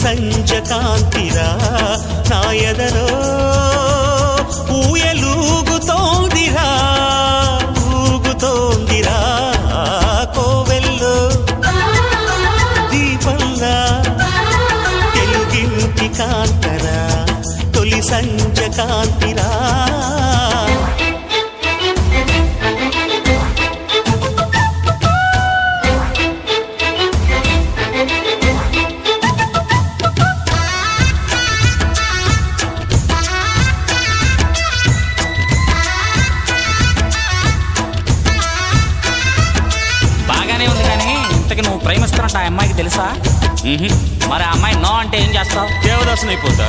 సంజ కాంతిరా నా ఎదలో ఊయలూగుతోందిరా ఊగుతోందిరా కోవెల్లో దీపంలా తెలుగింటి కాంతరా తొలి సంజ కాంతిరా నువ్వు ప్రేమిస్తున్నట్టు ఆ అమ్మాయికి తెలుసా? మరి ఆ అమ్మాయి నో అంటే ఏం చేస్తావు? దేవదాసుని అయిపోతా.